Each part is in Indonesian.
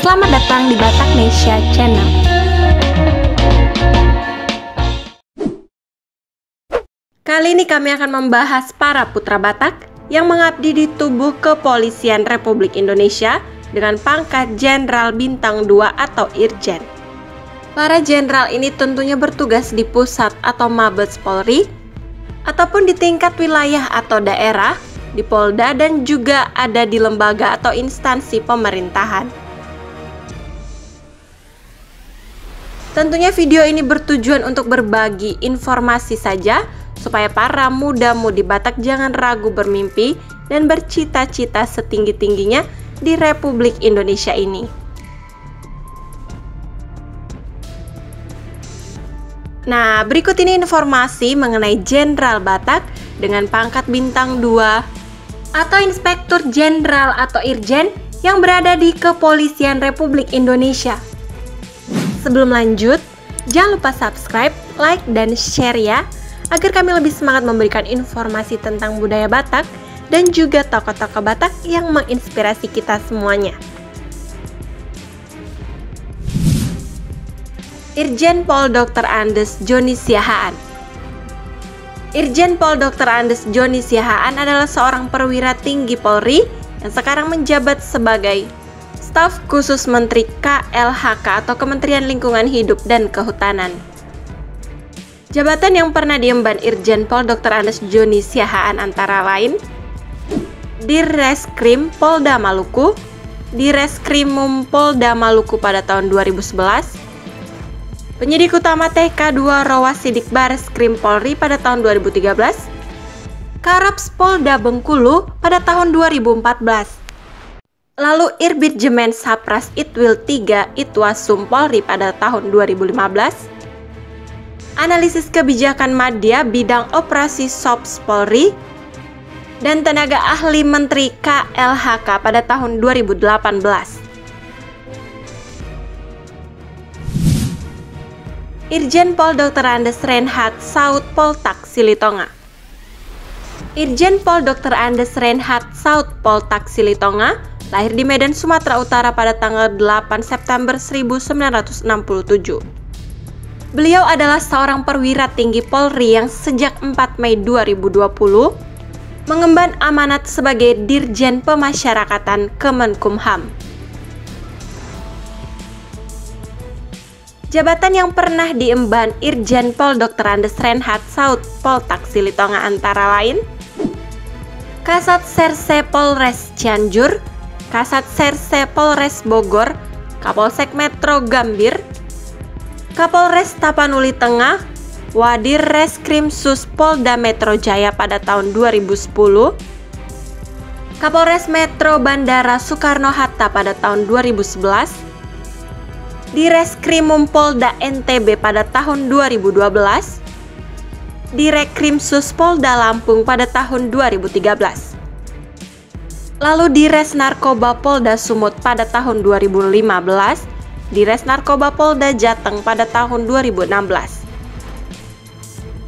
Selamat datang di Bataknesia Channel. Kali ini kami akan membahas para putra Batak yang mengabdi di tubuh Kepolisian Republik Indonesia dengan pangkat Jenderal Bintang 2 atau Irjen. Para jenderal ini tentunya bertugas di pusat atau Mabes Polri ataupun di tingkat wilayah atau daerah, di Polda, dan juga ada di lembaga atau instansi pemerintahan. Tentunya video ini bertujuan untuk berbagi informasi saja supaya para muda-mudi Batak jangan ragu bermimpi dan bercita-cita setinggi-tingginya di Republik Indonesia ini. Nah, berikut ini informasi mengenai Jenderal Batak dengan pangkat Bintang 2 atau Inspektur Jenderal atau Irjen yang berada di Kepolisian Republik Indonesia. Sebelum lanjut, jangan lupa subscribe, like, dan share ya, agar kami lebih semangat memberikan informasi tentang budaya Batak dan juga tokoh-tokoh Batak yang menginspirasi kita semuanya. Irjen Pol Dr. Andes Joni Siahaan. Irjen Pol Dr. Andes Joni Siahaan adalah seorang perwira tinggi Polri yang sekarang menjabat sebagai Staf Khusus Menteri KLHK atau Kementerian Lingkungan Hidup dan Kehutanan. Jabatan yang pernah diemban Irjen Pol Dr. Andes Joni Siahaan antara lain Dirreskrim Polda Maluku, Dirreskrimum Polda Maluku pada tahun 2011, Penyidik Utama TK2 Rawasidik Bareskrim Polri pada tahun 2013, Karops Polda Bengkulu pada tahun 2014, lalu Irbitjemen Sapras Itwil 3 Itwasum Polri pada tahun 2015, Analisis Kebijakan Madya Bidang Operasi SOPS Polri, dan Tenaga Ahli Menteri KLHK pada tahun 2018. Irjen Pol Dr. Andes Reinhard Saud Poltak Silitonga. Irjen Pol Dr. Andes Reinhard Saud Poltak Silitonga lahir di Medan, Sumatera Utara pada tanggal 8 September 1967. Beliau adalah seorang perwira tinggi Polri yang sejak 4 Mei 2020 mengemban amanat sebagai Dirjen Pemasyarakatan Kemenkumham. Jabatan yang pernah diemban Irjen Pol Dr. Andes Reinhard Saud Poltak Silitonga antara lain Kasat Serse Polres Cianjur, Kasat Serse Polres Bogor, Kapolsek Metro Gambir, Kapolres Tapanuli Tengah, Wadir Reskrim Sus Polda Metro Jaya pada tahun 2010, Kapolres Metro Bandara Soekarno-Hatta pada tahun 2011, Direskrimum Polda NTB pada tahun 2012, Direkrimsus Polda Lampung pada tahun 2013, lalu Dires Narkoba Polda Sumut pada tahun 2015, Dires Narkoba Polda Jateng pada tahun 2016,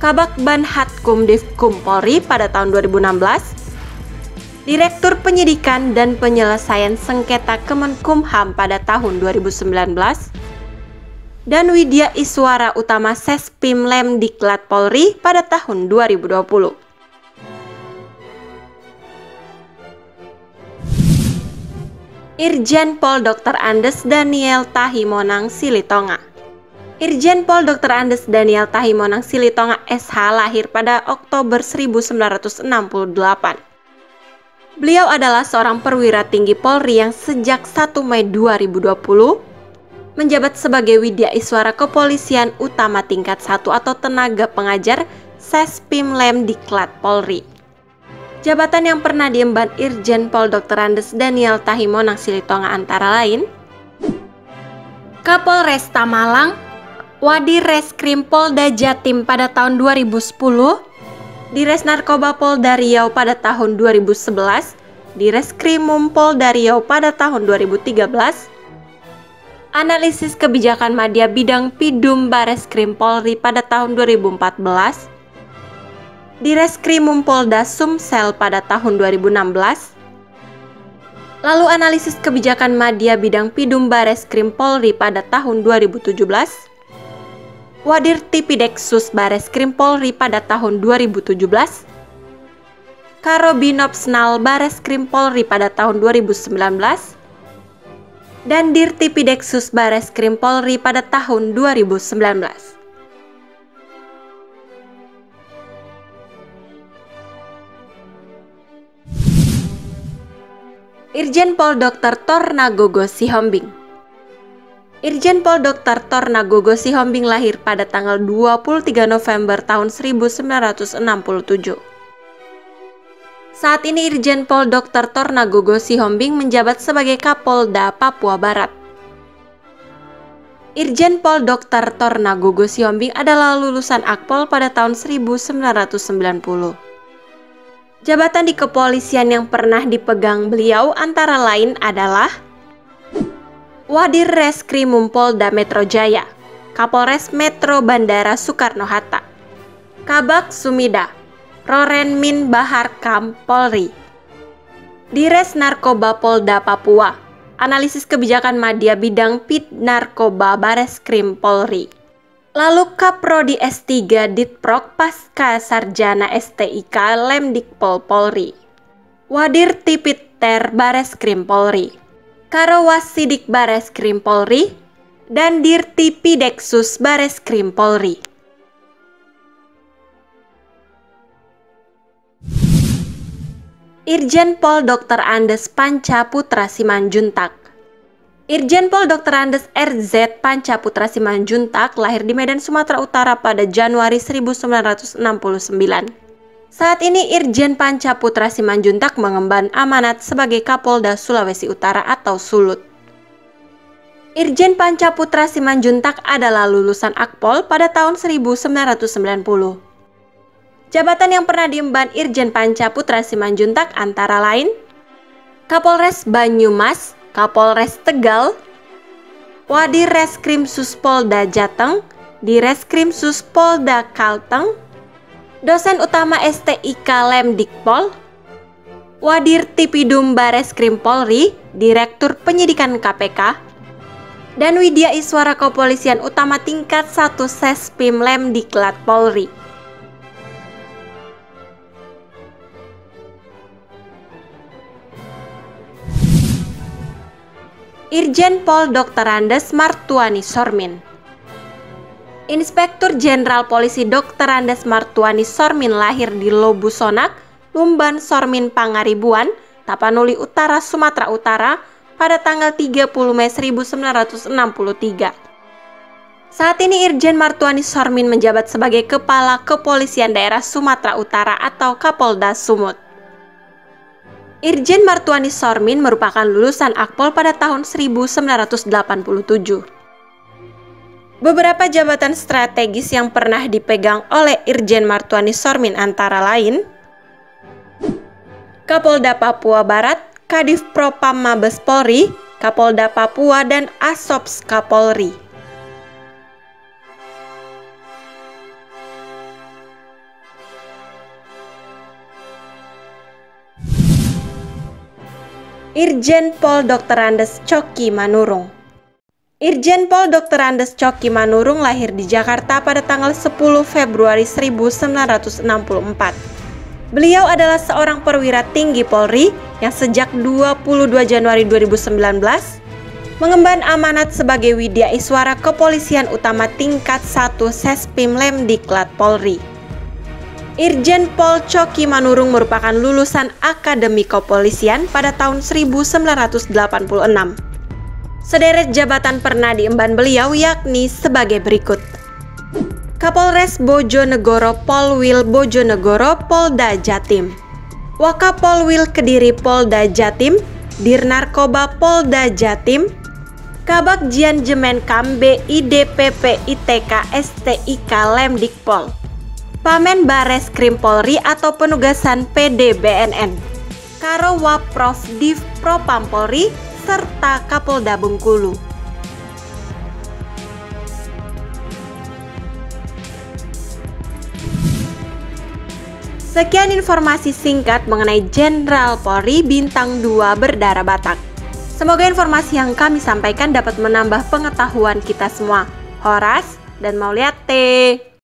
Kabak Banhatkum Divkum Polri pada tahun 2016, Direktur Penyidikan dan Penyelesaian Sengketa Kemenkumham pada tahun 2019, dan Widya Iswara Utama Sespim Lemdiklat Polri pada tahun 2020. Irjen Pol Dr. Andes Daniel Tahimonang Silitonga. Irjen Pol Dr. Andes Daniel Tahimonang Silitonga SH lahir pada Oktober 1968. Beliau adalah seorang perwira tinggi Polri yang sejak 1 Mei 2020 menjabat sebagai Widya Iswara Kepolisian Utama tingkat 1 atau tenaga pengajar Sespim Lemdiklat Polri. Jabatan yang pernah diemban Irjen Pol Dr. Andes Daniel Tahimonang Silitonga antara lain Kapolresta Malang, Wadir Reskrim Polda Jatim pada tahun 2010, Dires Narkoba Polda Riau pada tahun 2011, Direskrimum Polda Riau pada tahun 2013, Analisis Kebijakan Madya Bidang Pidum Bareskrim Polri pada tahun 2014, Direskrimum Polda Sumsel pada tahun 2016, Lalu analisis kebijakan Madya bidang Pidum Bareskrim Polri pada tahun 2017. Wadir Tipideksus Bareskrim Polri pada tahun 2017. Karobinopsnal Bareskrim Polri pada tahun 2019. Dan Dirtipideksus Bareskrim Polri pada tahun 2019. Irjen Pol Dr. Tornagogo Sihombing. Irjen Pol Dr. Tornagogo Sihombing lahir pada tanggal 23 November tahun 1967. Saat ini Irjen Pol Dr. Tornagogo Sihombing menjabat sebagai Kapolda Papua Barat. Irjen Pol Dr. Tornagogo Sihombing adalah lulusan Akpol pada tahun 1990. Jabatan di kepolisian yang pernah dipegang beliau antara lain adalah Wadir Reskrimum Polda Metro Jaya, Kapolres Metro Bandara Soekarno-Hatta, Kabak Sumida, Rorenmin Bahar Kam Polri, Dires Narkoba Polda Papua, Analisis Kebijakan Madya bidang Pid Narkoba Bareskrim Polri. Lalu Kaprodi S3 Ditprok Pasca Sarjana STIK Lemdikpol Polri, Wadir Tipiter Bareskrim Polri, Karowasidik Bareskrim Polri, dan Dirtipideksus Bareskrim Polri. Irjen Pol Dr. Andes Pancaputra Simanjuntak. Irjen Pol Dr. Andes RZ Pancaputra Simanjuntak lahir di Medan, Sumatera Utara pada Januari 1969. Saat ini Irjen Pancaputra Simanjuntak mengemban amanat sebagai Kapolda Sulawesi Utara atau Sulut. Irjen Pancaputra Simanjuntak adalah lulusan Akpol pada tahun 1990. Jabatan yang pernah diemban Irjen Pancaputra Simanjuntak antara lain Kapolres Banyumas, Kapolres Tegal, Wadir Reskrimsus Polda Jateng, Direskrimsus Polda Kalteng, Dosen Utama STIK Lemdikpol, Wadir Tipidum Bareskrim Polri, Direktur Penyidikan KPK, dan Widya Iswara Kepolisian Utama tingkat 1 Sespim Lemdiklat Polri. Irjen Pol Dr. Andes Martuani Sormin. Inspektur Jenderal Polisi Dr. Andes Martuani Sormin lahir di Lobusonak, Lumban Sormin Pangaribuan, Tapanuli Utara, Sumatera Utara pada tanggal 30 Mei 1963. Saat ini Irjen Martuani Sormin menjabat sebagai Kepala Kepolisian Daerah Sumatera Utara atau Kapolda Sumut. Irjen Martuani Sormin merupakan lulusan Akpol pada tahun 1987. Beberapa jabatan strategis yang pernah dipegang oleh Irjen Martuani Sormin antara lain Kapolda Papua Barat, Kadif Propam Mabes Polri, Kapolda Papua, dan Asops Kapolri. Irjen Pol Dr. Andes Coki Manurung. Irjen Pol Dr. Andes Coki Manurung lahir di Jakarta pada tanggal 10 Februari 1964. Beliau adalah seorang perwira tinggi Polri yang sejak 22 Januari 2019 mengemban amanat sebagai Widya Iswara Kepolisian Utama tingkat 1 Sespim Lemdiklat Polri. Irjen Pol Coki Manurung merupakan lulusan Akademi Kepolisian pada tahun 1986. Sederet jabatan pernah diemban beliau yakni sebagai berikut. Kapolres Bojonegoro Polwil Bojonegoro Polda Jatim, Wakapolwil Kediri Polda Jatim, Dirnarkoba Polda Jatim, Kabak Jian Jemenkam BIDPP ITK STIK Lemdikpol, Pamen Bareskrim Polri atau penugasan PDBNN, Karo Waprov Div Propam Polri, serta Kapolda Bengkulu. Sekian informasi singkat mengenai Jenderal Polri Bintang 2 berdarah Batak. Semoga informasi yang kami sampaikan dapat menambah pengetahuan kita semua. Horas dan Mauliate.